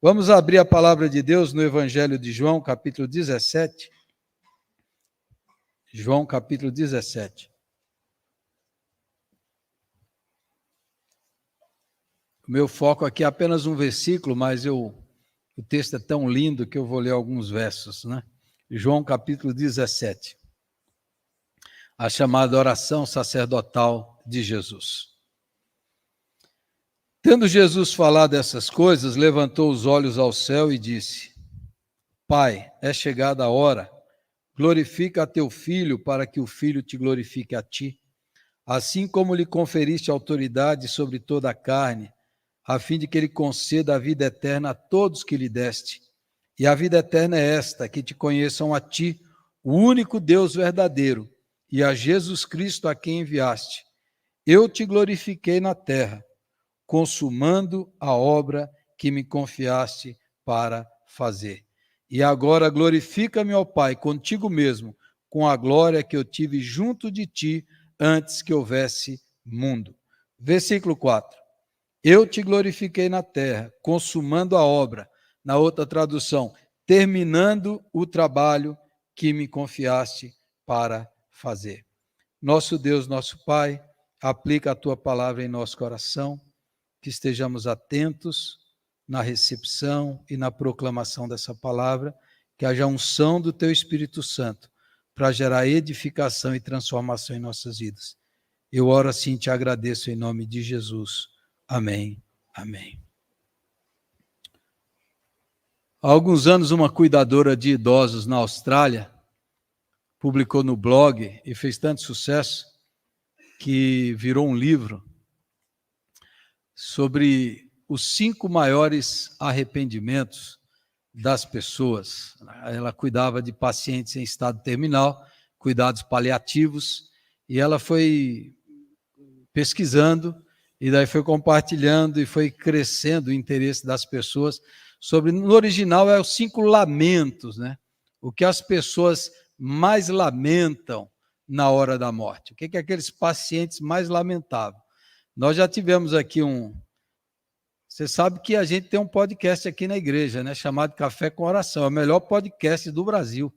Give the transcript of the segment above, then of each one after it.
Vamos abrir a palavra de Deus no Evangelho de João, capítulo 17. João, capítulo 17. O meu foco aqui é apenas um versículo, mas o texto é tão lindo que eu vou ler alguns versos, né? João, capítulo 17. A chamada oração sacerdotal de Jesus. Tendo Jesus falado essas coisas, levantou os olhos ao céu e disse: Pai, é chegada a hora, glorifica a teu Filho, para que o Filho te glorifique a ti, assim como lhe conferiste autoridade sobre toda a carne, a fim de que ele conceda a vida eterna a todos que lhe deste. E a vida eterna é esta, que te conheçam a ti, o único Deus verdadeiro, e a Jesus Cristo a quem enviaste. Eu te glorifiquei na terra, consumando a obra que me confiaste para fazer. E agora glorifica-me, ó Pai, contigo mesmo, com a glória que eu tive junto de ti antes que houvesse mundo. Versículo 4. Eu te glorifiquei na terra, consumando a obra. Na outra tradução, terminando o trabalho que me confiaste para fazer. Nosso Deus, nosso Pai, aplica a tua palavra em nosso coração, que estejamos atentos na recepção e na proclamação dessa palavra, que haja unção do teu Espírito Santo para gerar edificação e transformação em nossas vidas. Eu oro assim e te agradeço em nome de Jesus. Amém. Amém. Há alguns anos, uma cuidadora de idosos na Austrália publicou no blog e fez tanto sucesso que virou um livro sobre os 5 maiores arrependimentos das pessoas. Ela cuidava de pacientes em estado terminal, cuidados paliativos, e ela foi pesquisando, e daí foi compartilhando e foi crescendo o interesse das pessoas sobre, no original é os 5 lamentos, né? O que as pessoas mais lamentam na hora da morte. O que aqueles pacientes mais lamentavam? Nós já tivemos aqui Você sabe que a gente tem um podcast aqui na igreja, né? Chamado Café com Oração. É o melhor podcast do Brasil.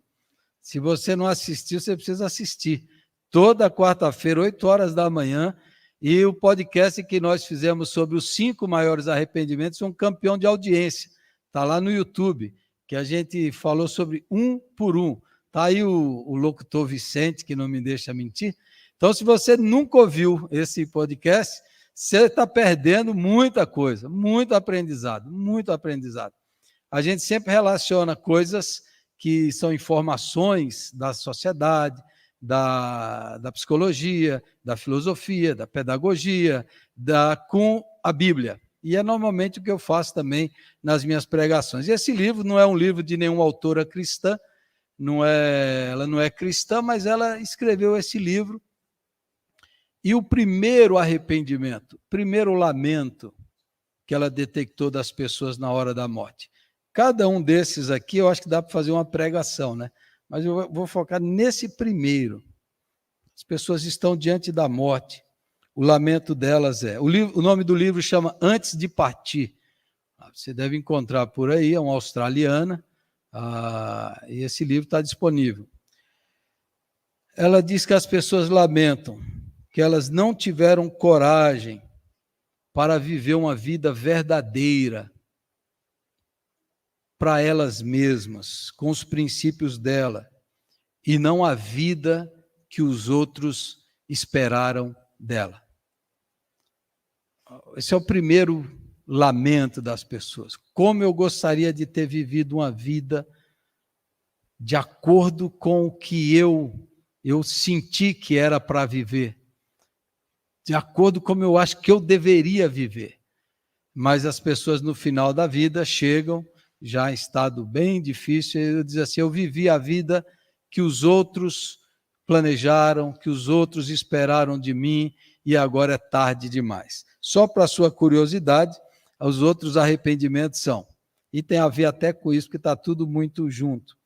Se você não assistiu, você precisa assistir. Toda quarta-feira, 8 horas da manhã. E o podcast que nós fizemos sobre os 5 maiores arrependimentos é um campeão de audiência. Está lá no YouTube, que a gente falou sobre um por um. Está aí o locutor Vicente, que não me deixa mentir. Então, se você nunca ouviu esse podcast, você está perdendo muita coisa, muito aprendizado, muito aprendizado. A gente sempre relaciona coisas que são informações da sociedade, da psicologia, da filosofia, da pedagogia, com a Bíblia. E é normalmente o que eu faço também nas minhas pregações. E esse livro não é um livro de nenhuma autora cristã, ela não é cristã, mas ela escreveu esse livro. E o primeiro arrependimento, o primeiro lamento que ela detectou das pessoas na hora da morte. Cada um desses aqui, eu acho que dá para fazer uma pregação, né? Mas eu vou focar nesse primeiro. As pessoas estão diante da morte. O lamento delas o nome do livro chama Antes de Partir. Você deve encontrar por aí, é uma australiana, e esse livro está disponível. Ela diz que as pessoas lamentam que elas não tiveram coragem para viver uma vida verdadeira para elas mesmas, com os princípios dela, e não a vida que os outros esperaram dela. Esse é o primeiro lamento das pessoas. Como eu gostaria de ter vivido uma vida de acordo com o que eu senti que era para viver, de acordo com como eu acho que eu deveria viver. Mas as pessoas no final da vida chegam já em estado bem difícil, e dizem assim: eu vivi a vida que os outros planejaram, que os outros esperaram de mim, e agora é tarde demais. Só para sua curiosidade, os outros arrependimentos são, e tem a ver até com isso, porque está tudo muito junto.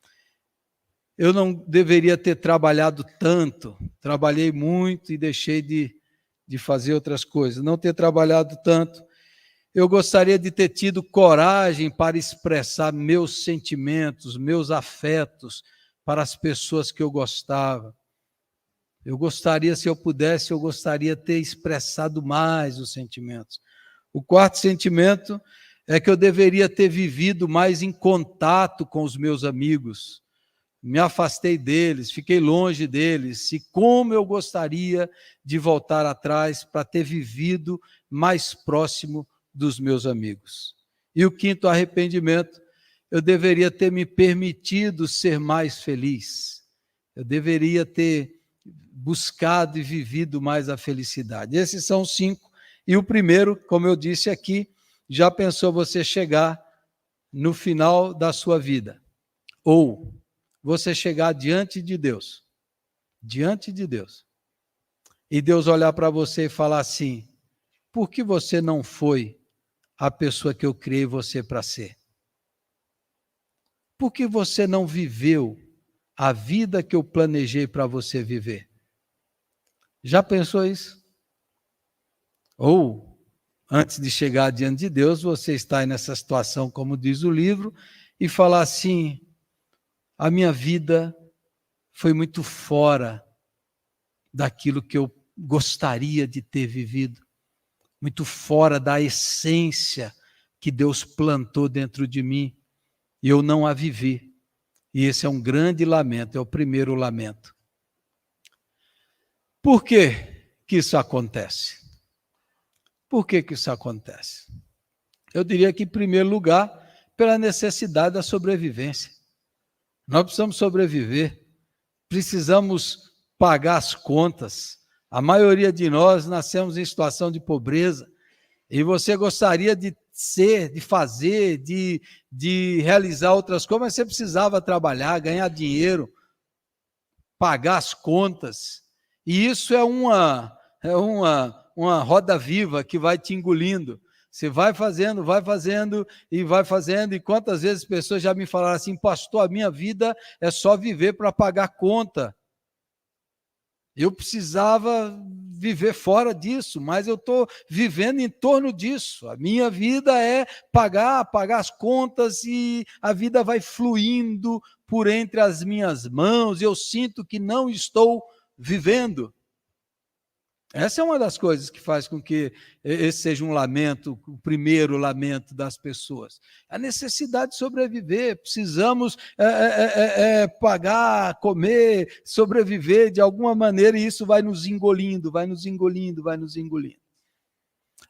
Eu não deveria ter trabalhado tanto, trabalhei muito e deixei de fazer outras coisas, não ter trabalhado tanto, Eu gostaria de ter tido coragem para expressar meus sentimentos, meus afetos para as pessoas que eu gostava. Eu gostaria, se eu pudesse, eu gostaria de ter expressado mais os sentimentos. O quarto sentimento é que eu deveria ter vivido mais em contato com os meus amigos. Me afastei deles, fiquei longe deles, e como eu gostaria de voltar atrás para ter vivido mais próximo dos meus amigos. E o quinto arrependimento, eu deveria ter me permitido ser mais feliz. Eu deveria ter buscado e vivido mais a felicidade. Esses são os 5. E o primeiro, como eu disse aqui, já pensou você chegar no final da sua vida? Ou você chegar diante de Deus, e Deus olhar para você e falar assim: por que você não foi a pessoa que eu criei você para ser? Por que você não viveu a vida que eu planejei para você viver? Já pensou isso? Ou, antes de chegar diante de Deus, você está aí nessa situação, como diz o livro, e falar assim: a minha vida foi muito fora daquilo que eu gostaria de ter vivido, muito fora da essência que Deus plantou dentro de mim, e eu não a vivi. E esse é um grande lamento, é o primeiro lamento. Por que que isso acontece? Por que que isso acontece? Eu diria que, em primeiro lugar, pela necessidade da sobrevivência. Nós precisamos sobreviver, precisamos pagar as contas. A maioria de nós nascemos em situação de pobreza, e você gostaria de ser, de fazer, de realizar outras coisas, mas você precisava trabalhar, ganhar dinheiro, pagar as contas. E isso é uma roda viva que vai te engolindo. Você vai fazendo, e quantas vezes pessoas já me falaram assim: pastor, a minha vida é só viver para pagar conta. Eu precisava viver fora disso, mas eu estou vivendo em torno disso. A minha vida é pagar as contas, e a vida vai fluindo por entre as minhas mãos, e eu sinto que não estou vivendo. Essa é uma das coisas que faz com que esse seja um lamento, o primeiro lamento das pessoas. A necessidade de sobreviver, precisamos pagar, comer, sobreviver de alguma maneira, e isso vai nos engolindo.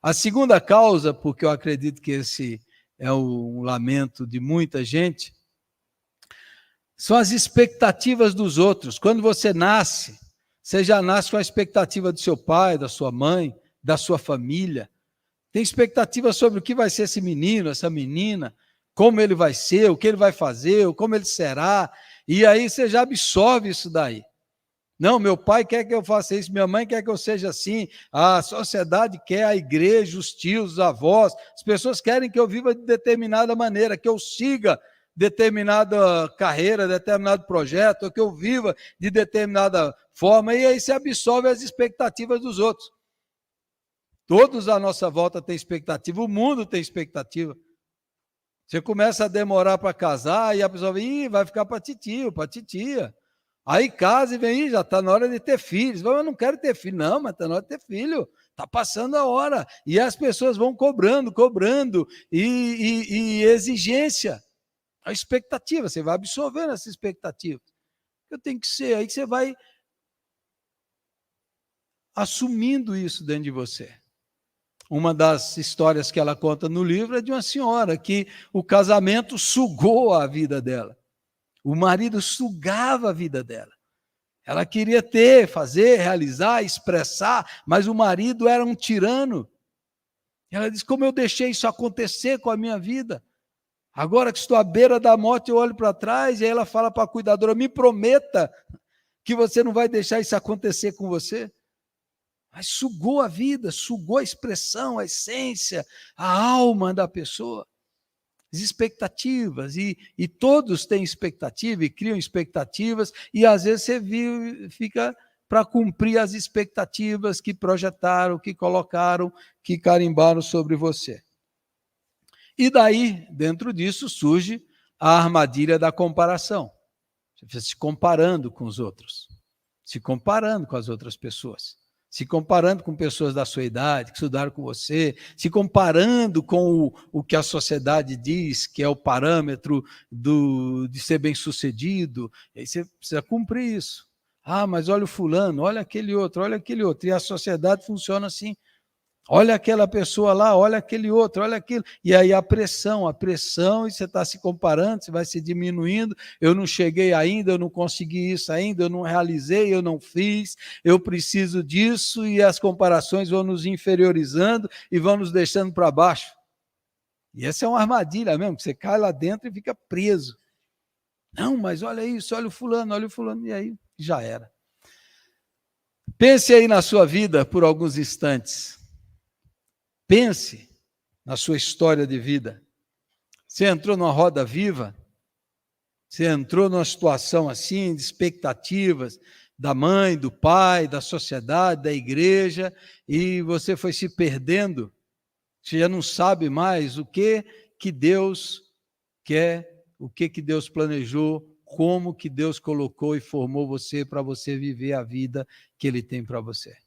A segunda causa, porque eu acredito que esse é um lamento de muita gente, são as expectativas dos outros. Quando você nasce, você já nasce com a expectativa do seu pai, da sua mãe, da sua família. Tem expectativa sobre o que vai ser esse menino, essa menina, como ele vai ser, o que ele vai fazer, como ele será. E aí você já absorve isso daí. Não, meu pai quer que eu faça isso, minha mãe quer que eu seja assim, a sociedade quer, a igreja, os tios, os avós, as pessoas querem que eu viva de determinada maneira, que eu siga determinada carreira, determinado projeto, ou que eu viva de determinada forma, e aí você absorve as expectativas dos outros. Todos à nossa volta têm expectativa, o mundo tem expectativa. Você começa a demorar para casar, e a pessoa vai ficar para titio, para titia. Aí casa e vem, já está na hora de ter filhos. Eu não quero ter filho. Não, mas está na hora de ter filho. Está passando a hora. E as pessoas vão cobrando, e exigência. A expectativa, você vai absorvendo essa expectativa. Eu tenho que ser, aí que você vai assumindo isso dentro de você. Uma das histórias que ela conta no livro é de uma senhora que o casamento sugou a vida dela. O marido sugava a vida dela. Ela queria ter, fazer, realizar, expressar, mas o marido era um tirano. Ela diz: como eu deixei isso acontecer com a minha vida? Agora que estou à beira da morte, eu olho para trás, e aí ela fala para a cuidadora: me prometa que você não vai deixar isso acontecer com você. Mas sugou a vida, sugou a expressão, a essência, a alma da pessoa. As expectativas, e todos têm expectativa, e criam expectativas, e às vezes você fica para cumprir as expectativas que projetaram, que colocaram, que carimbaram sobre você. E daí, dentro disso, surge a armadilha da comparação. Você fica se comparando com os outros, se comparando com as outras pessoas, se comparando com pessoas da sua idade, que estudaram com você, se comparando com o que a sociedade diz que é o parâmetro de ser bem-sucedido. E aí você precisa cumprir isso. Ah, mas olha o fulano, olha aquele outro. E a sociedade funciona assim. Olha aquela pessoa lá, olha aquele outro, olha aquilo. E aí a pressão, e você está se comparando, você vai se diminuindo. Eu não cheguei ainda, eu não consegui isso ainda, eu não realizei, eu não fiz, eu preciso disso, e as comparações vão nos inferiorizando e vão nos deixando para baixo. E essa é uma armadilha mesmo, que você cai lá dentro e fica preso. Não, mas olha isso, olha o fulano, e aí já era. Pense aí na sua vida por alguns instantes. Pense na sua história de vida. Você entrou numa roda viva? Você entrou numa situação assim, de expectativas da mãe, do pai, da sociedade, da igreja, e você foi se perdendo. Você já não sabe mais o que Deus quer, o que Deus planejou, como que Deus colocou e formou você para você viver a vida que Ele tem para você.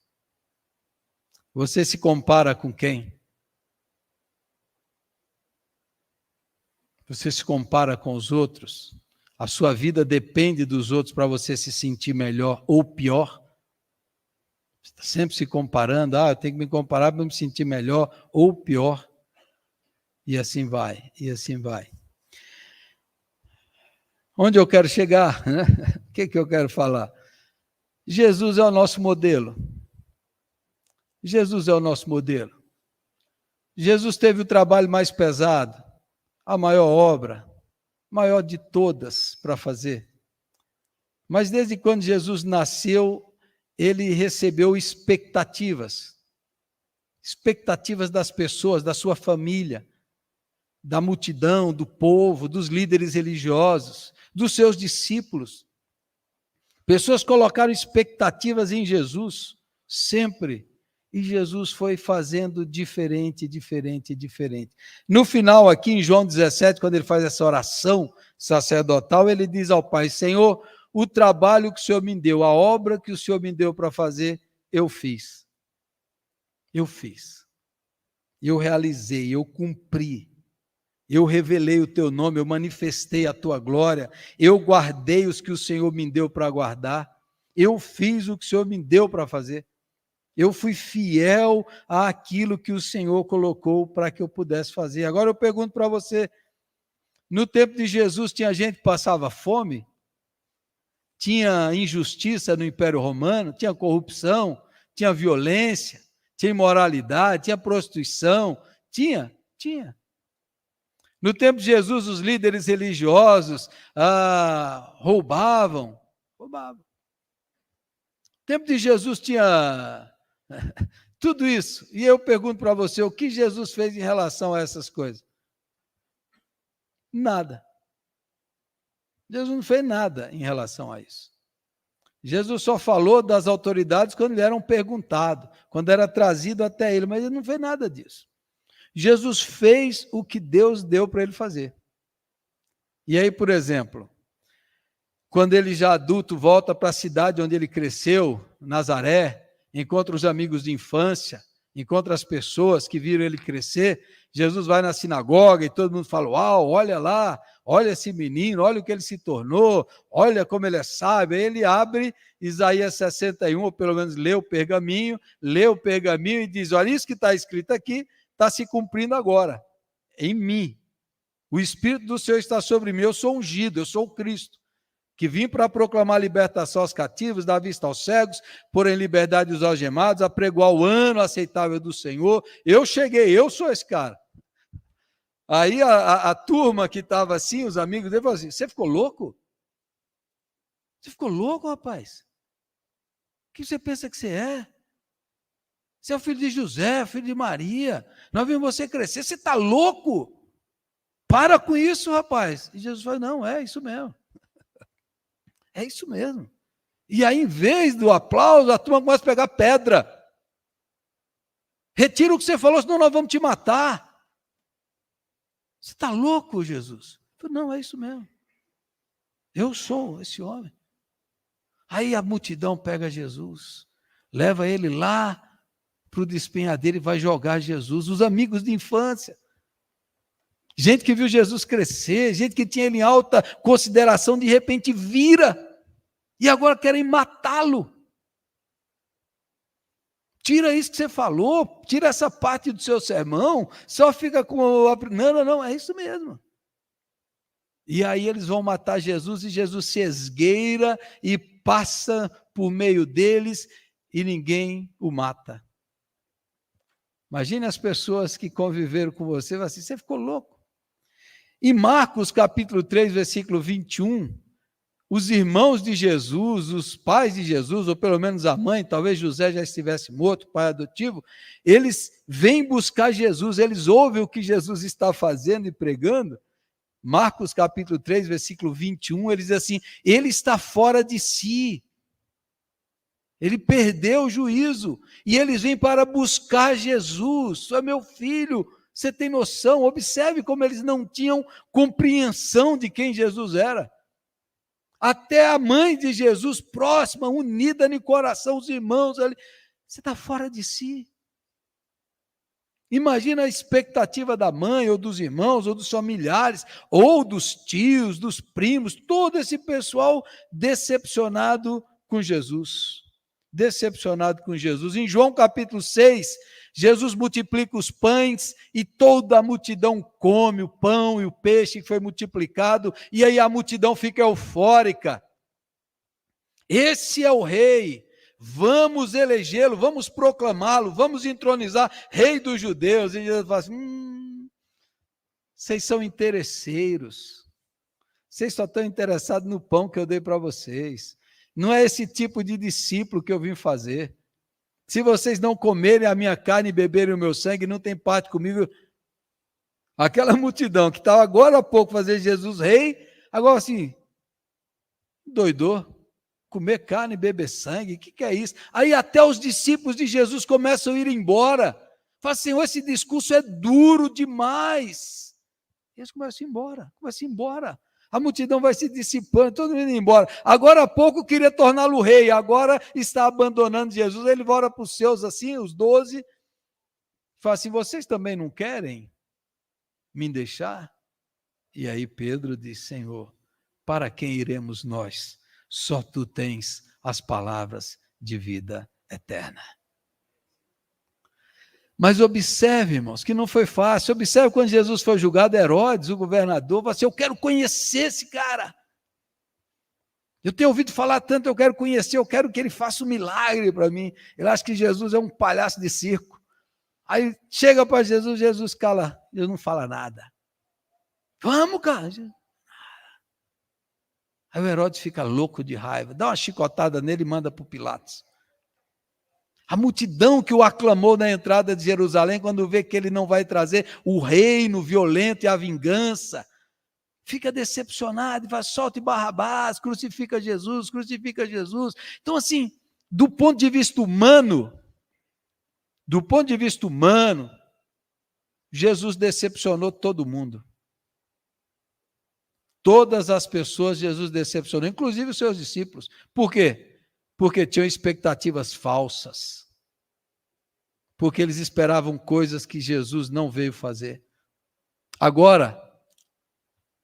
Você se compara com quem? Você se compara com os outros? A sua vida depende dos outros para você se sentir melhor ou pior? Você está sempre se comparando. Eu tenho que me comparar para me sentir melhor ou pior. E assim vai, e assim vai. Onde eu quero chegar? Né? O que eu quero falar? Jesus é o nosso modelo. Jesus é o nosso modelo. Jesus teve o trabalho mais pesado, a maior obra, maior de todas para fazer. Mas desde quando Jesus nasceu, ele recebeu expectativas das pessoas, da sua família, da multidão, do povo, dos líderes religiosos, dos seus discípulos. Pessoas colocaram expectativas em Jesus, sempre. E Jesus foi fazendo diferente. No final, aqui em João 17, quando ele faz essa oração sacerdotal, ele diz ao Pai: Senhor, o trabalho que o Senhor me deu, a obra que o Senhor me deu para fazer, eu fiz. Eu realizei, eu cumpri. Eu revelei o teu nome, eu manifestei a tua glória, eu guardei os que o Senhor me deu para guardar, eu fiz o que o Senhor me deu para fazer. Eu fui fiel àquilo que o Senhor colocou para que eu pudesse fazer. Agora eu pergunto para você, no tempo de Jesus tinha gente que passava fome? Tinha injustiça no Império Romano? Tinha corrupção? Tinha violência? Tinha imoralidade? Tinha prostituição? Tinha. No tempo de Jesus, os líderes religiosos roubavam. No tempo de Jesus tinha tudo isso. E eu pergunto para você, o que Jesus fez em relação a essas coisas? Nada. Jesus não fez nada em relação a isso. Jesus só falou das autoridades quando lhe eram perguntados, quando era trazido até ele, mas ele não fez nada disso. Jesus fez o que Deus deu para ele fazer. E aí, por exemplo, quando ele já adulto volta para a cidade onde ele cresceu, Nazaré, encontra os amigos de infância, encontra as pessoas que viram ele crescer, Jesus vai na sinagoga e todo mundo fala: uau, olha lá, olha esse menino, olha o que ele se tornou, olha como ele é sábio. Aí ele abre Isaías 61, ou pelo menos lê o pergaminho e diz: olha, isso que está escrito aqui está se cumprindo agora, em mim. O Espírito do Senhor está sobre mim, eu sou ungido, eu sou o Cristo, que vim para proclamar libertação aos cativos, dar vista aos cegos, pôr em liberdade os algemados, apregoar o ano aceitável do Senhor. Eu cheguei, eu sou esse cara. Aí a turma que estava assim, os amigos dele falaram assim: você ficou louco? Você ficou louco, rapaz? O que você pensa que você é? Você é o filho de José, filho de Maria. Nós vimos você crescer, você está louco? Para com isso, rapaz. E Jesus falou: não, é isso mesmo. É isso mesmo. E aí, em vez do aplauso, a turma começa a pegar pedra. Retira o que você falou, senão nós vamos te matar. Você está louco, Jesus? Eu falei, não, é isso mesmo. Eu sou esse homem. Aí a multidão pega Jesus, leva ele lá para o despenhadeiro e vai jogar Jesus. Os amigos de infância. Gente que viu Jesus crescer, gente que tinha ele em alta consideração, de repente vira. E agora querem matá-lo. Tira isso que você falou, tira essa parte do seu sermão, só fica com... Não, é isso mesmo. E aí eles vão matar Jesus e Jesus se esgueira e passa por meio deles e ninguém o mata. Imagine as pessoas que conviveram com você, assim, você ficou louco. Em Marcos capítulo 3, versículo 21, os irmãos de Jesus, os pais de Jesus, ou pelo menos a mãe, talvez José já estivesse morto, pai adotivo, eles vêm buscar Jesus, eles ouvem o que Jesus está fazendo e pregando. Marcos capítulo 3, versículo 21, ele diz assim, ele está fora de si, ele perdeu o juízo, e eles vêm para buscar Jesus. Isso é meu filho, você tem noção? Observe como eles não tinham compreensão de quem Jesus era. Até a mãe de Jesus, próxima, unida no coração, os irmãos ali, você está fora de si. Imagina a expectativa da mãe, ou dos irmãos, ou dos familiares, ou dos tios, dos primos, todo esse pessoal decepcionado com Jesus. Decepcionado com Jesus. Em João capítulo 6, Jesus multiplica os pães e toda a multidão come o pão e o peixe que foi multiplicado, e aí a multidão fica eufórica. Esse é o rei, vamos elegê-lo, vamos proclamá-lo, vamos entronizar rei dos judeus. E Jesus fala assim, vocês são interesseiros, vocês só estão interessados no pão que eu dei para vocês. Não é esse tipo de discípulo que eu vim fazer. Se vocês não comerem a minha carne e beberem o meu sangue, não tem parte comigo. Aquela multidão que estava agora há pouco fazendo Jesus rei, agora assim, doidou, comer carne e beber sangue, o que é isso? Aí até os discípulos de Jesus começam a ir embora. Fala assim, Senhor, esse discurso é duro demais. Eles começam a ir embora. A multidão vai se dissipando, todo mundo indo embora. Agora há pouco queria torná-lo rei, agora está abandonando Jesus. Ele volta para os seus assim, os 12, fala assim, vocês também não querem me deixar? E aí Pedro diz, Senhor, para quem iremos nós? Só tu tens as palavras de vida eterna. Mas observe, irmãos, que não foi fácil. Observe quando Jesus foi julgado, Herodes, o governador, falou assim, eu quero conhecer esse cara. Eu tenho ouvido falar tanto, eu quero conhecer, eu quero que ele faça um milagre para mim. Ele acha que Jesus é um palhaço de circo. Aí chega para Jesus, Jesus cala, ele não fala nada. Vamos, cara. Aí o Herodes fica louco de raiva, dá uma chicotada nele e manda para o Pilatos. A multidão que o aclamou na entrada de Jerusalém, quando vê que ele não vai trazer o reino violento e a vingança, fica decepcionado e fala, solte Barrabás, crucifica Jesus, crucifica Jesus. Então, assim, do ponto de vista humano, Jesus decepcionou todo mundo. Todas as pessoas Jesus decepcionou, inclusive os seus discípulos. Por quê? Porque tinham expectativas falsas. Porque eles esperavam coisas que Jesus não veio fazer. Agora,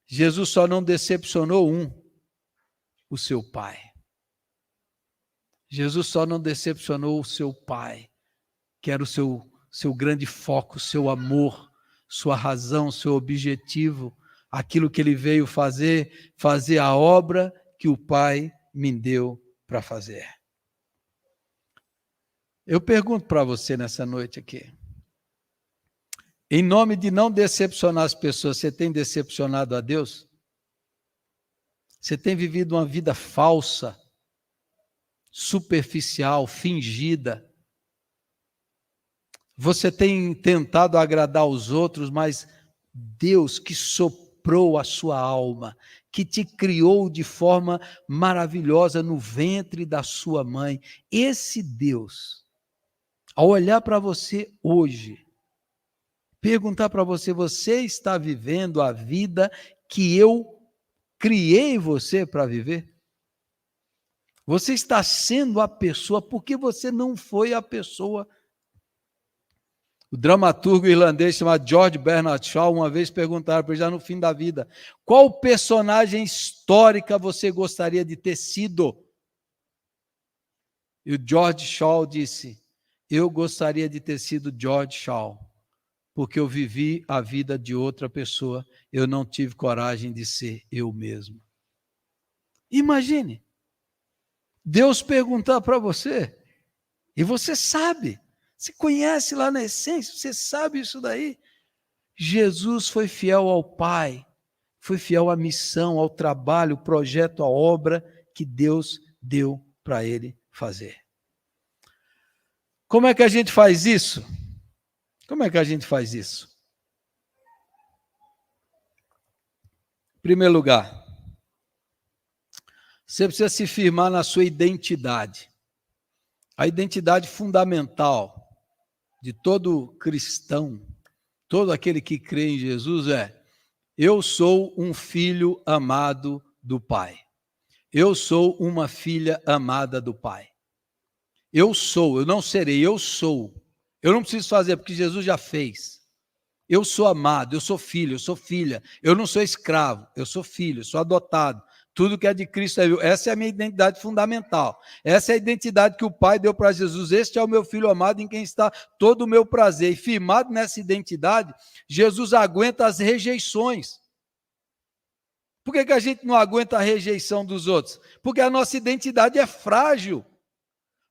Jesus só não decepcionou o seu Pai. Jesus só não decepcionou o seu Pai, que era o seu grande foco, seu amor, sua razão, seu objetivo, aquilo que ele veio fazer a obra que o Pai me deu para fazer. Eu pergunto para você nessa noite aqui, em nome de não decepcionar as pessoas, você tem decepcionado a Deus? Você tem vivido uma vida falsa, superficial, fingida? Você tem tentado agradar os outros, mas Deus que soprou a sua alma, que te criou de forma maravilhosa no ventre da sua mãe, esse Deus, ao olhar para você hoje, perguntar para você, você está vivendo a vida que eu criei você para viver? Você está sendo a pessoa porque você não foi a pessoa. O dramaturgo irlandês chamado George Bernard Shaw uma vez perguntaram para ele, já no fim da vida, qual personagem histórica você gostaria de ter sido? E o George Shaw disse, eu gostaria de ter sido George Shaw, porque eu vivi a vida de outra pessoa, eu não tive coragem de ser eu mesmo. Imagine, Deus perguntar para você, e você sabe, você conhece lá na essência, você sabe isso daí. Jesus foi fiel ao Pai, foi fiel à missão, ao trabalho, ao projeto, à obra que Deus deu para ele fazer. Como é que a gente faz isso? Como é que a gente faz isso? Em primeiro lugar, você precisa se firmar na sua identidade. A identidade fundamental de todo cristão, todo aquele que crê em Jesus é: eu sou um filho amado do Pai. Eu sou uma filha amada do Pai. Eu sou, eu não serei, eu sou. Eu não preciso fazer, porque Jesus já fez. Eu sou amado, eu sou filho, eu sou filha. Eu não sou escravo, eu sou filho, eu sou adotado. Tudo que é de Cristo é meu. Essa é a minha identidade fundamental. Essa é a identidade que o Pai deu para Jesus. Este é o meu filho amado em quem está todo o meu prazer. E firmado nessa identidade, Jesus aguenta as rejeições. Por que a gente não aguenta a rejeição dos outros? Porque a nossa identidade é frágil.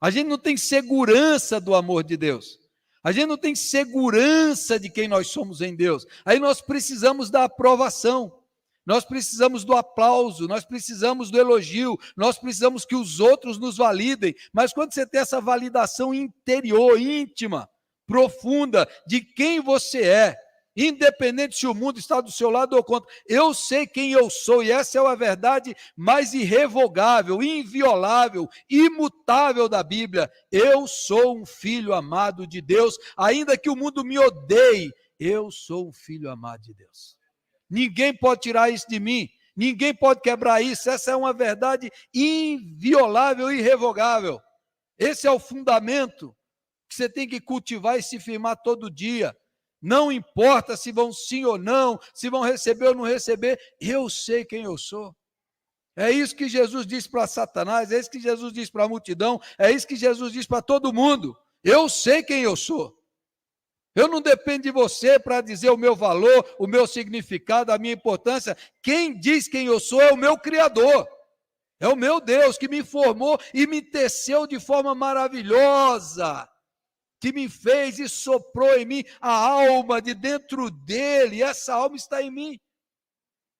A gente não tem segurança do amor de Deus. A gente não tem segurança de quem nós somos em Deus. Aí nós precisamos da aprovação. Nós precisamos do aplauso, nós precisamos do elogio, nós precisamos que os outros nos validem. Mas quando você tem essa validação interior, íntima, profunda, de quem você é, independente se o mundo está do seu lado ou contra, eu sei quem eu sou, e essa é a verdade mais irrevogável, inviolável, imutável da Bíblia. Eu sou um filho amado de Deus, ainda que o mundo me odeie, eu sou um filho amado de Deus. Ninguém pode tirar isso de mim, ninguém pode quebrar isso, essa é uma verdade inviolável e irrevogável. Esse é o fundamento que você tem que cultivar e se firmar todo dia. Não importa se vão sim ou não, se vão receber ou não receber, eu sei quem eu sou. É isso que Jesus disse para Satanás, é isso que Jesus disse para a multidão, é isso que Jesus disse para todo mundo. Eu sei quem eu sou. Eu não dependo de você para dizer o meu valor, o meu significado, a minha importância. Quem diz quem eu sou é o meu Criador. É o meu Deus que me formou e me teceu de forma maravilhosa, que me fez e soprou em mim a alma de dentro dele, e essa alma está em mim.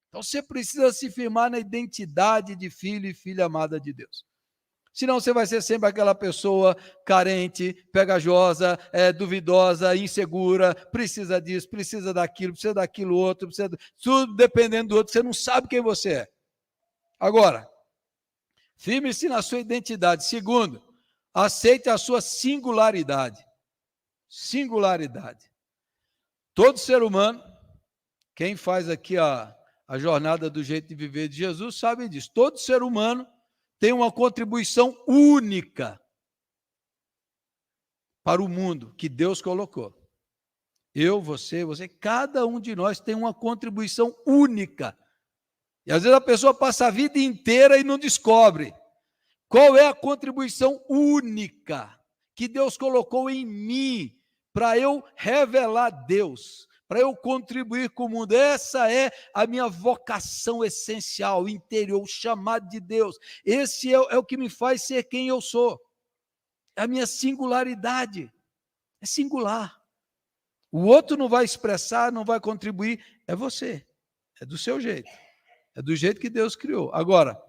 Então você precisa se firmar na identidade de filho e filha amada de Deus. Senão você vai ser sempre aquela pessoa carente, pegajosa, duvidosa, insegura, precisa disso, precisa daquilo outro, tudo dependendo do outro, você não sabe quem você é. Agora, firme-se na sua identidade. Segundo, aceite a sua singularidade. Singularidade. Todo ser humano, quem faz aqui a jornada do jeito de viver de Jesus, sabe disso. Todo ser humano tem uma contribuição única para o mundo que Deus colocou. Eu, você, cada um de nós tem uma contribuição única. E às vezes a pessoa passa a vida inteira e não descobre qual é a contribuição única que Deus colocou em mim para eu revelar Deus, para eu contribuir com o mundo. Essa é a minha vocação essencial, interior, o chamado de Deus. Esse é o que me faz ser quem eu sou. É a minha singularidade. É singular. O outro não vai expressar, não vai contribuir. É você. É do seu jeito. É do jeito que Deus criou. Agora,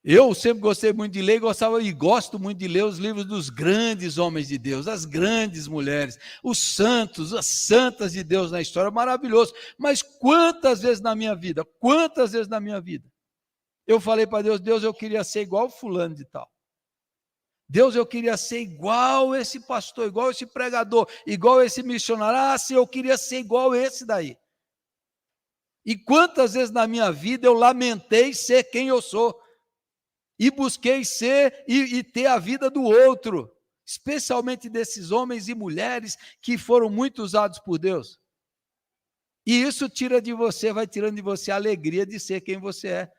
eu sempre gostei muito de ler, gostava e gosto muito de ler os livros dos grandes homens de Deus, as grandes mulheres, os santos, as santas de Deus na história, maravilhoso. Mas quantas vezes na minha vida, eu falei para Deus, Deus, eu queria ser igual fulano de tal. Deus, eu queria ser igual esse pastor, igual esse pregador, igual esse missionário. Ah, sim, eu queria ser igual esse daí. E quantas vezes na minha vida eu lamentei ser quem eu sou, e busquei ser e ter a vida do outro, especialmente desses homens e mulheres que foram muito usados por Deus. E isso tira de você, vai tirando de você a alegria de ser quem você é.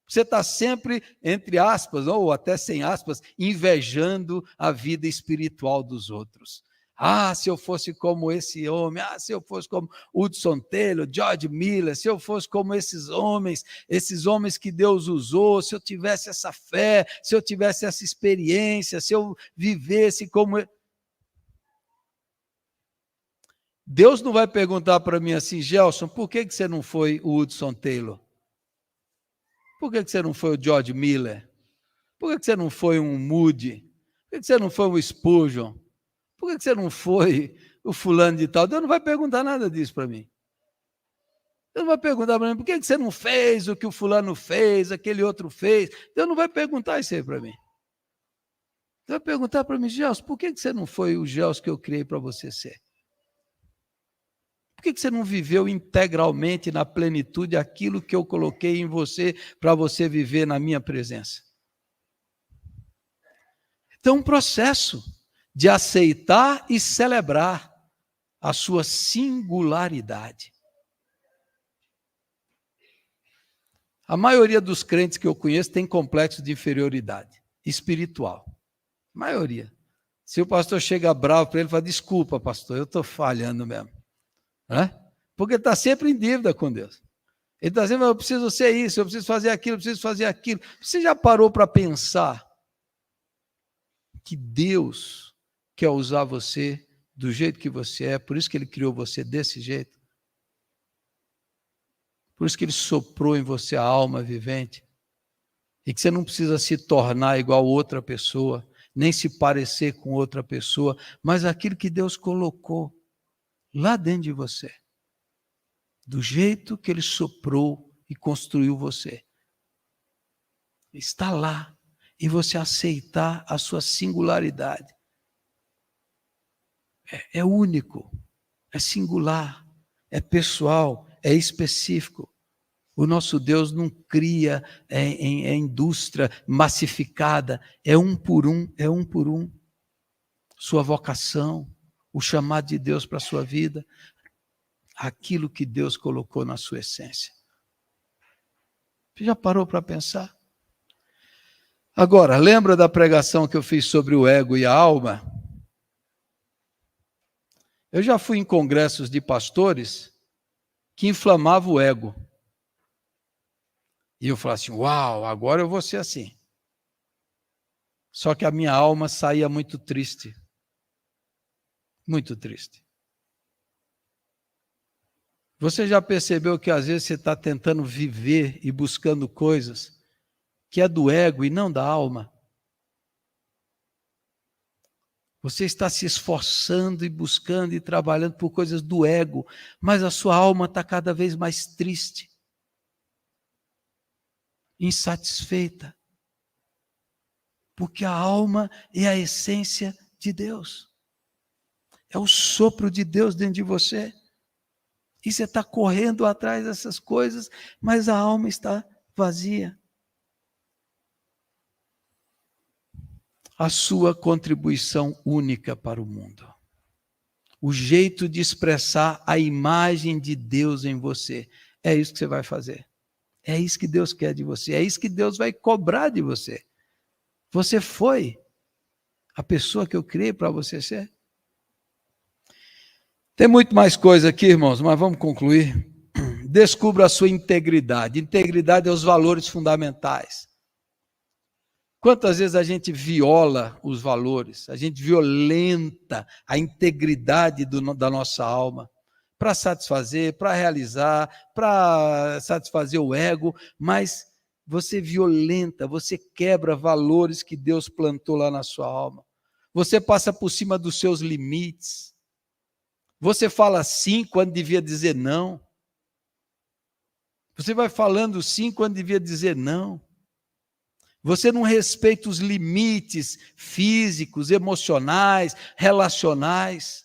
Você está sempre, entre aspas, ou até sem aspas, invejando a vida espiritual dos outros. Ah, se eu fosse como esse homem, ah, se eu fosse como Hudson Taylor, George Miller, se eu fosse como esses homens que Deus usou, se eu tivesse essa fé, se eu tivesse essa experiência, se eu vivesse como... Deus não vai perguntar para mim assim, Gelson, por que você não foi o Hudson Taylor? Por que você não foi o George Miller? Por que você não foi um Moody? Por que você não foi um Spurgeon? Por que você não foi o fulano de tal? Deus não vai perguntar nada disso para mim. Deus não vai perguntar para mim, por que você não fez o que o fulano fez, aquele outro fez? Deus não vai perguntar isso aí para mim. Deus vai perguntar para mim, Gelson, por que você não foi o Gelson que eu criei para você ser? Por que você não viveu integralmente na plenitude aquilo que eu coloquei em você para você viver na minha presença? Então, um processo de aceitar e celebrar a sua singularidade. A maioria dos crentes que eu conheço tem complexo de inferioridade espiritual. A maioria. Se o pastor chega bravo para ele, fala, desculpa, pastor, eu estou falhando mesmo. Né? Porque ele está sempre em dívida com Deus. Ele está dizendo, eu preciso ser isso, eu preciso fazer aquilo, eu preciso fazer aquilo. Você já parou para pensar que Deus quer usar você do jeito que você é, por isso que Ele criou você desse jeito? Por isso que Ele soprou em você a alma vivente, e que você não precisa se tornar igual outra pessoa, nem se parecer com outra pessoa, mas aquilo que Deus colocou lá dentro de você, do jeito que Ele soprou e construiu você. Está lá, e você aceitar a sua singularidade. É único, é singular, é pessoal, é específico. O nosso Deus não cria em indústria massificada, é um por um, é um por um. Sua vocação, o chamado de Deus para a sua vida, aquilo que Deus colocou na sua essência. Você já parou para pensar? Agora, lembra da pregação que eu fiz sobre o ego e a alma? Eu já fui em congressos de pastores que inflamavam o ego. E eu falava assim, uau, agora eu vou ser assim. Só que a minha alma saía muito triste. Muito triste. Você já percebeu que às vezes você está tentando viver e buscando coisas que é do ego e não da alma? Você está se esforçando e buscando e trabalhando por coisas do ego, mas a sua alma está cada vez mais triste, insatisfeita, porque a alma é a essência de Deus, é o sopro de Deus dentro de você, e você está correndo atrás dessas coisas, mas a alma está vazia. A sua contribuição única para o mundo, o jeito de expressar a imagem de Deus em você, é isso que você vai fazer. É isso que Deus quer de você, é isso que Deus vai cobrar de você. Você foi a pessoa que eu criei para você ser. Tem muito mais coisa aqui, irmãos, mas vamos concluir. Descubra a sua integridade. Integridade é os valores fundamentais. Quantas vezes a gente viola os valores, a gente violenta a integridade da nossa alma para satisfazer, para realizar, para satisfazer o ego, mas você violenta, você quebra valores que Deus plantou lá na sua alma. Você passa por cima dos seus limites. Você fala sim quando devia dizer não. Você vai falando sim quando devia dizer não. Você não respeita os limites físicos, emocionais, relacionais.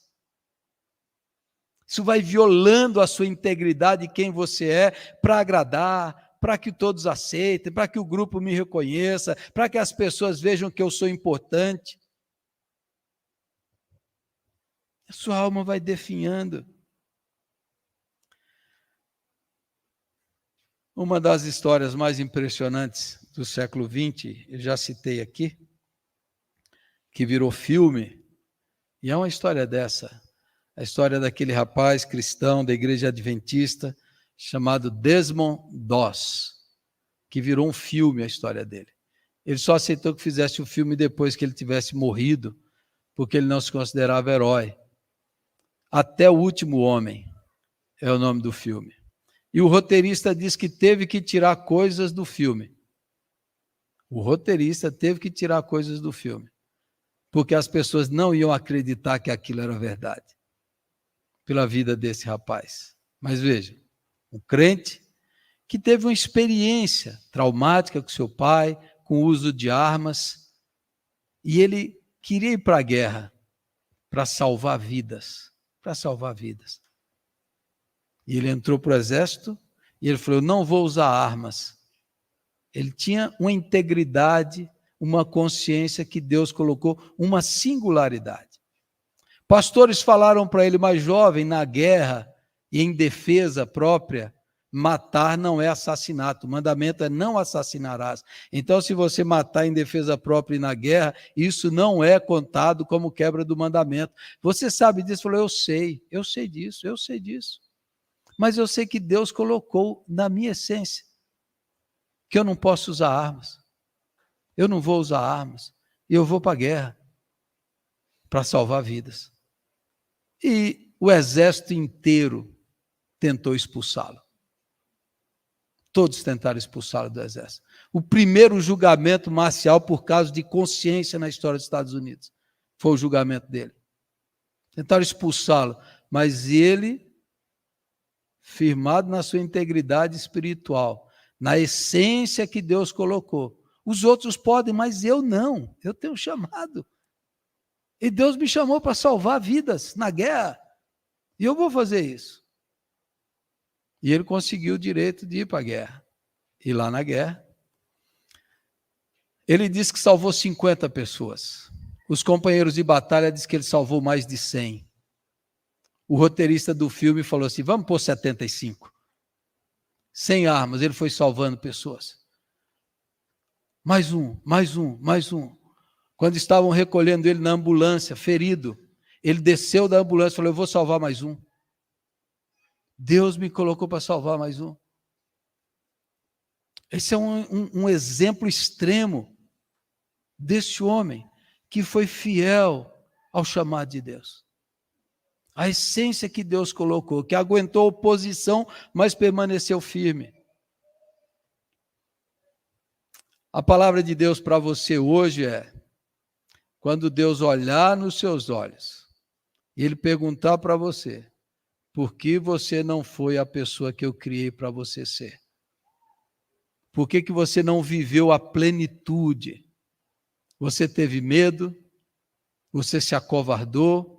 Isso vai violando a sua integridade, quem você é, para agradar, para que todos aceitem, para que o grupo me reconheça, para que as pessoas vejam que eu sou importante. A sua alma vai definhando. Uma das histórias mais impressionantes do século XX, eu já citei aqui, que virou filme, e é uma história dessa, a história daquele rapaz cristão da igreja adventista, chamado Desmond Doss, que virou um filme a história dele. Ele só aceitou que fizesse o filme depois que ele tivesse morrido, porque ele não se considerava herói. Até o Último Homem é o nome do filme. E o roteirista diz que teve que tirar coisas do filme. O roteirista teve que tirar coisas do filme, porque as pessoas não iam acreditar que aquilo era verdade, pela vida desse rapaz. Mas veja, um crente que teve uma experiência traumática com seu pai, com o uso de armas, e ele queria ir para a guerra para salvar vidas, E ele entrou para o exército e ele falou, eu não vou usar armas. Ele tinha uma integridade, uma consciência que Deus colocou, uma singularidade. Pastores falaram para ele, mais jovem, na guerra e em defesa própria, matar não é assassinato, o mandamento é não assassinarás. Então, se você matar em defesa própria e na guerra, isso não é contado como quebra do mandamento. Você sabe disso? Falou, eu sei disso. Mas eu sei que Deus colocou na minha essência que eu não posso usar armas. Eu não vou usar armas. E eu vou para a guerra para salvar vidas. E o exército inteiro tentou expulsá-lo. Todos tentaram expulsá-lo do exército. O primeiro julgamento marcial por causa de consciência na história dos Estados Unidos foi o julgamento dele. Tentaram expulsá-lo, mas ele, firmado na sua integridade espiritual, na essência que Deus colocou. Os outros podem, mas eu não. Eu tenho chamado. E Deus me chamou para salvar vidas na guerra. E eu vou fazer isso. E ele conseguiu o direito de ir para a guerra. E lá na guerra, ele disse que salvou 50 pessoas. Os companheiros de batalha dizem que ele salvou mais de 100. O roteirista do filme falou assim, vamos pôr 75. Sem armas, ele foi salvando pessoas. Mais um. Quando estavam recolhendo ele na ambulância, ferido, ele desceu da ambulância e falou, eu vou salvar mais um. Deus me colocou para salvar mais um. Esse é um exemplo extremo desse homem que foi fiel ao chamado de Deus. A essência que Deus colocou, que aguentou oposição, mas permaneceu firme. A palavra de Deus para você hoje é, quando Deus olhar nos seus olhos, e Ele perguntar para você, por que você não foi a pessoa que eu criei para você ser? Por que você não viveu a plenitude? Você teve medo? Você se acovardou?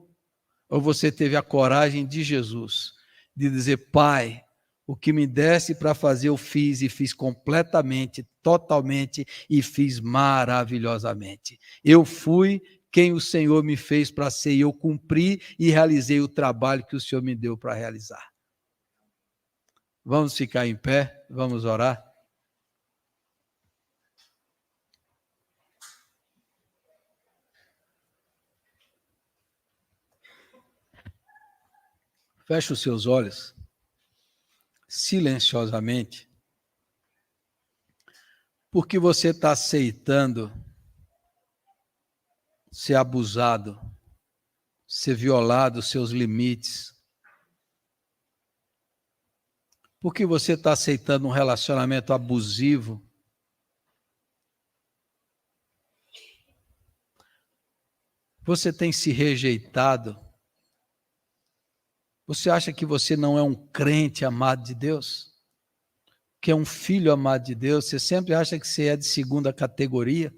Ou você teve a coragem de Jesus, de dizer, Pai, o que me desse para fazer eu fiz, e fiz completamente, totalmente, e fiz maravilhosamente. Eu fui quem o Senhor me fez para ser, e eu cumpri e realizei o trabalho que o Senhor me deu para realizar. Vamos ficar em pé, vamos orar. Feche os seus olhos, silenciosamente, porque você está aceitando ser abusado, ser violado os seus limites. Porque você está aceitando um relacionamento abusivo. Você tem se rejeitado. Você acha que você não é um crente amado de Deus? que é um filho amado de Deus, você sempre acha que você é de segunda categoria,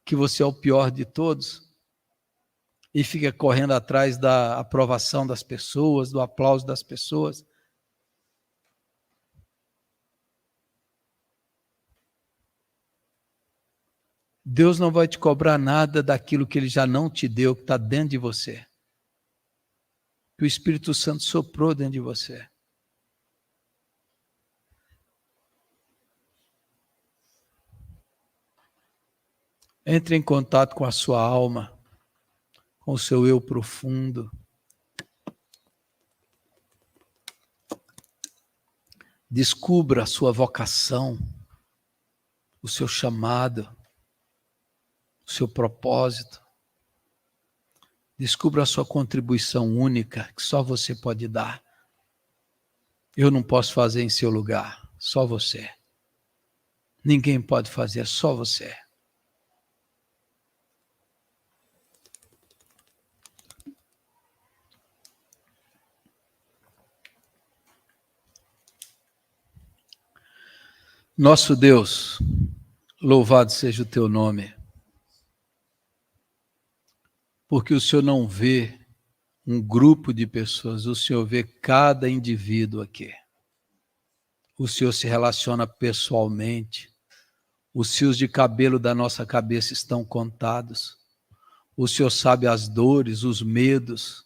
que você é o pior de todos, e fica correndo atrás da aprovação das pessoas, do aplauso das pessoas. Deus não vai te cobrar nada daquilo que Ele já não te deu, que está dentro de você. Que o Espírito Santo soprou dentro de você. Entre em contato com a sua alma, com o seu eu profundo. Descubra a sua vocação, o seu chamado, o seu propósito. Descubra a sua contribuição única, que só você pode dar. Eu não posso fazer em seu lugar, só você. Ninguém pode fazer, só você. Nosso Deus, louvado seja o teu nome, porque o Senhor não vê um grupo de pessoas, o Senhor vê cada indivíduo aqui. O Senhor se relaciona pessoalmente, os fios de cabelo da nossa cabeça estão contados, o Senhor sabe as dores, os medos,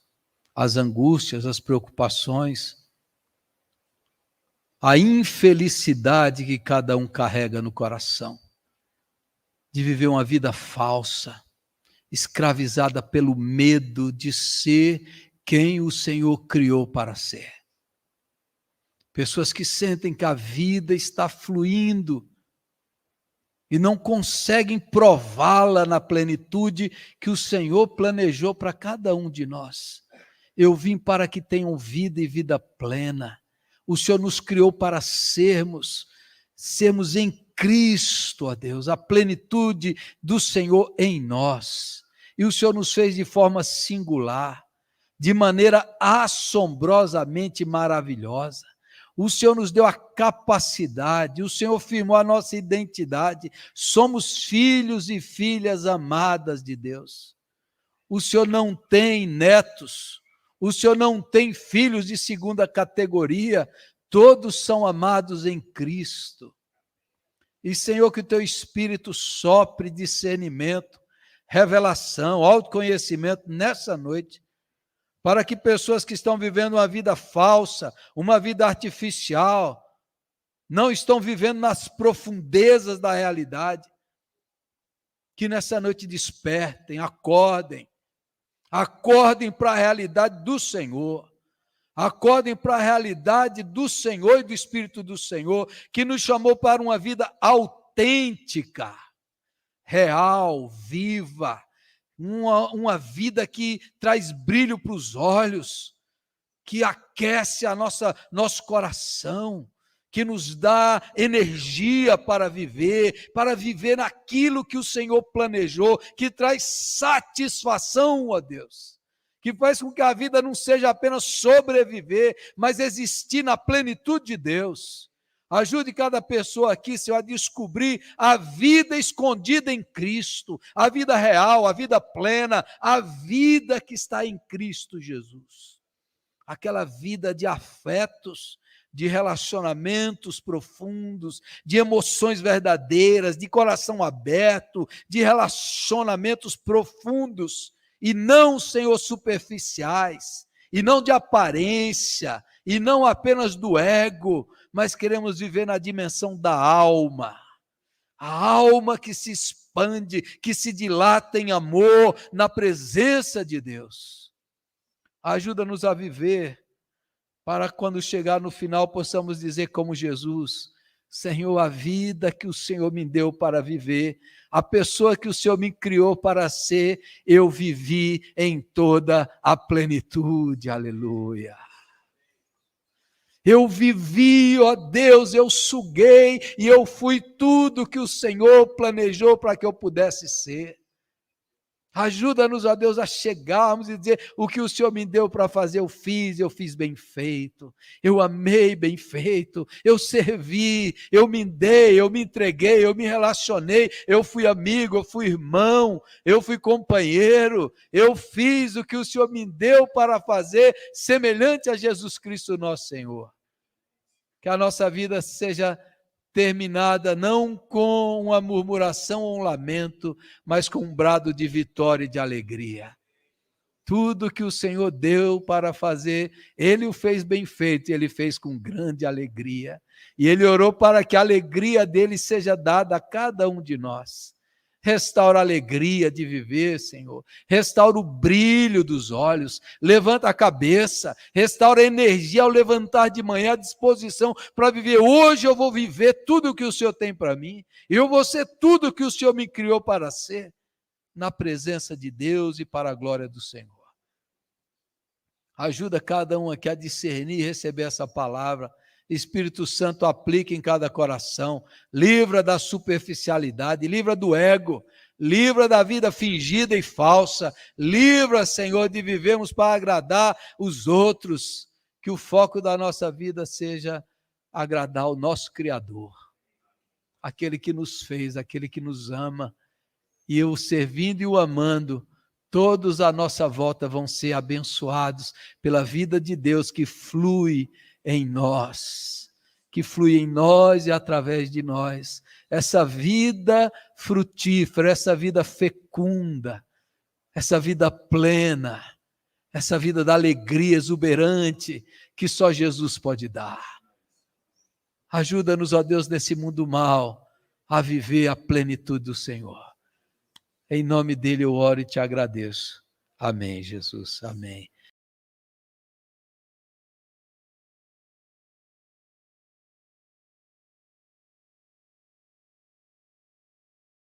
as angústias, as preocupações, a infelicidade que cada um carrega no coração, de viver uma vida falsa, escravizada pelo medo de ser quem o Senhor criou para ser. Pessoas que sentem que a vida está fluindo e não conseguem prová-la na plenitude que o Senhor planejou para cada um de nós. Eu vim para que tenham vida e vida plena. O Senhor nos criou para sermos em Cristo, ó Deus, a plenitude do Senhor em nós. E o Senhor nos fez de forma singular, de maneira assombrosamente maravilhosa. O Senhor nos deu a capacidade, o Senhor firmou a nossa identidade. Somos filhos e filhas amadas de Deus. O Senhor não tem netos, o Senhor não tem filhos de segunda categoria, todos são amados em Cristo. E, Senhor, que o teu Espírito sopre discernimento, revelação, autoconhecimento nessa noite, para que pessoas que estão vivendo uma vida falsa, uma vida artificial, não estão vivendo nas profundezas da realidade, que nessa noite despertem, acordem para a realidade do Senhor, acordem para a realidade do Senhor e do Espírito do Senhor, que nos chamou para uma vida autêntica, real, viva, uma vida que traz brilho para os olhos, que aquece nosso coração, que nos dá energia para viver naquilo que o Senhor planejou, que traz satisfação, ó Deus, que faz com que a vida não seja apenas sobreviver, mas existir na plenitude de Deus. Ajude cada pessoa aqui, Senhor, a descobrir a vida escondida em Cristo, a vida real, a vida plena, a vida que está em Cristo Jesus. Aquela vida de afetos, de relacionamentos profundos, de emoções verdadeiras, de coração aberto, de relacionamentos profundos, e não, Senhor, superficiais, e não de aparência, e não apenas do ego, mas queremos viver na dimensão da alma, a alma que se expande, que se dilata em amor, na presença de Deus. Ajuda-nos a viver, para quando chegar no final possamos dizer como Jesus: Senhor, a vida que o Senhor me deu para viver, a pessoa que o Senhor me criou para ser, eu vivi em toda a plenitude, aleluia. Eu vivi, ó Deus, eu suguei e eu fui tudo que o Senhor planejou para que eu pudesse ser. Ajuda-nos, ó Deus, a chegarmos e dizer: o que o Senhor me deu para fazer, eu fiz bem feito, eu amei bem feito, eu servi, eu me dei, eu me entreguei, eu me relacionei, eu fui amigo, eu fui irmão, eu fui companheiro, eu fiz o que o Senhor me deu para fazer, semelhante a Jesus Cristo, nosso Senhor. Que a nossa vida seja terminada não com uma murmuração ou um lamento, mas com um brado de vitória e de alegria. Tudo que o Senhor deu para fazer, Ele o fez bem feito, e Ele fez com grande alegria. E Ele orou para que a alegria dele seja dada a cada um de nós. Restaura a alegria de viver, Senhor. Restaura o brilho dos olhos. Levanta a cabeça. Restaura a energia ao levantar de manhã, a disposição para viver. Hoje eu vou viver tudo o que o Senhor tem para mim. Eu vou ser tudo o que o Senhor me criou para ser. Na presença de Deus e para a glória do Senhor. Ajuda cada um aqui a discernir e receber essa palavra. Espírito Santo, aplica em cada coração, livra da superficialidade, livra do ego, livra da vida fingida e falsa, livra, Senhor, de vivermos para agradar os outros, que o foco da nossa vida seja agradar o nosso Criador, aquele que nos fez, aquele que nos ama, e o servindo e o amando, todos à nossa volta vão ser abençoados pela vida de Deus que flui em nós, e através de nós, essa vida frutífera, essa vida fecunda, essa vida plena, essa vida da alegria exuberante que só Jesus pode dar. Ajuda-nos, ó Deus, nesse mundo mau, a viver a plenitude do Senhor. Em nome dele eu oro e te agradeço. Amém, Jesus. Amém.